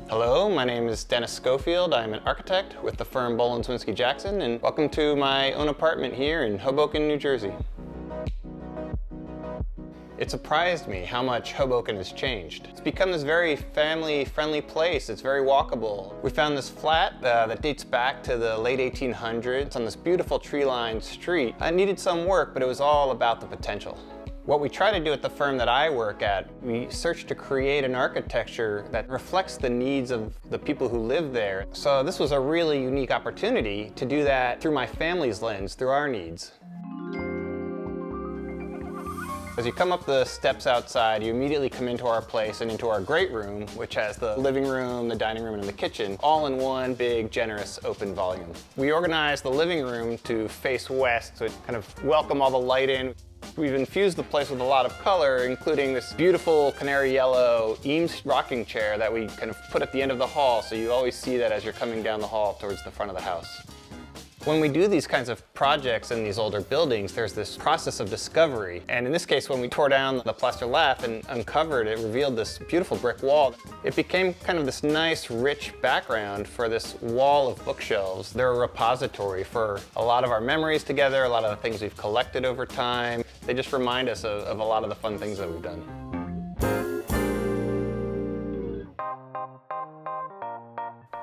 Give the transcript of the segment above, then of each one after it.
Hello, my name is Denis Schofield. I'm an architect with the firm Boland Swinsky Jackson, and welcome to my own apartment here in Hoboken, New Jersey. It surprised me how much Hoboken has changed. It's become this very family-friendly place. It's very walkable. We found this flat that dates back to the late 1800s on this beautiful tree-lined street. It needed some work, but it was all about the potential. What we try to do at the firm that I work at, we search to create an architecture that reflects the needs of the people who live there. So this was a really unique opportunity to do that through my family's lens, through our needs. As you come up the steps outside, you immediately come into our place and into our great room, which has the living room, the dining room, and the kitchen, all in one big, generous, open volume. We organized the living room to face west, so it kind of welcome all the light in. We've infused the place with a lot of color, including this beautiful canary yellow Eames rocking chair that we kind of put at the end of the hall, so you always see that as you're coming down the hall towards the front of the house. When we do these kinds of projects in these older buildings, there's this process of discovery. And in this case, when we tore down the plaster lath and uncovered it, revealed this beautiful brick wall. It became kind of this nice, rich background for this wall of bookshelves. They're a repository for a lot of our memories together, a lot of the things we've collected over time. They just remind us of a lot of the fun things that we've done.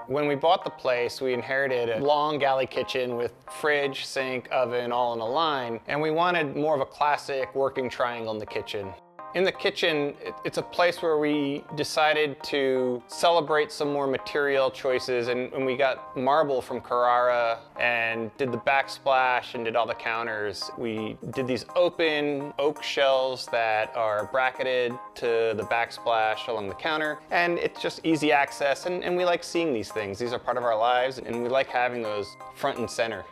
When we bought the place, we inherited a long galley kitchen with fridge, sink, oven, all in a line, and we wanted more of a classic working triangle in the kitchen. In the kitchen, it's a place where we decided to celebrate some more material choices, and we got marble from Carrara and did the backsplash and did all the counters. We did these open oak shelves that are bracketed to the backsplash along the counter, and it's just easy access, and we like seeing these things. These are part of our lives, and we like having those front and center.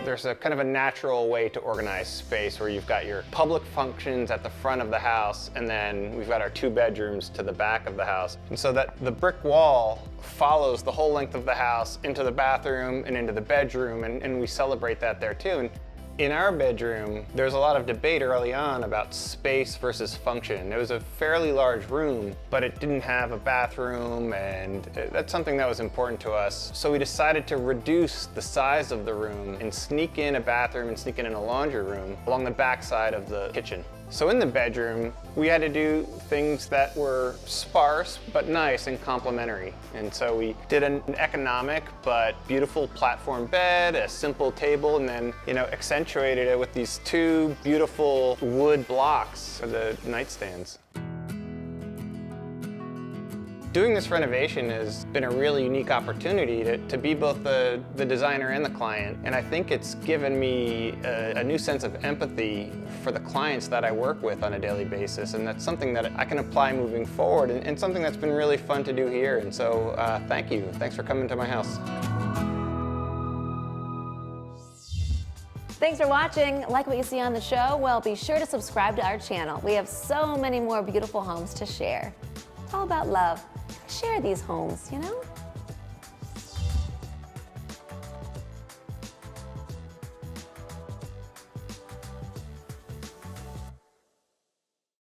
There's a kind of a natural way to organize space where you've got your public functions at the front of the house, and then we've got our 2 bedrooms to the back of the house. And so that the brick wall follows the whole length of the house into the bathroom and into the bedroom, and we celebrate that there too. And in our bedroom, there's a lot of debate early on about space versus function. It was a fairly large room, but it didn't have a bathroom, and that's something that was important to us. So we decided to reduce the size of the room and sneak in a bathroom and sneak in a laundry room along the back side of the kitchen. So in the bedroom, we had to do things that were sparse but nice and complementary. And so we did an economic but beautiful platform bed, a simple table, and then, accentuated it with these 2 beautiful wood blocks for the nightstands. Doing this renovation has been a really unique opportunity to be both the designer and the client, and I think it's given me a new sense of empathy for the clients that I work with on a daily basis, and that's something that I can apply moving forward, and something that's been really fun to do here. And so thank you. Thanks for coming to my house. Thanks for watching. Like what you see on the show? Well, be sure to subscribe to our channel. We have so many more beautiful homes to share. It's all about love. Share these homes,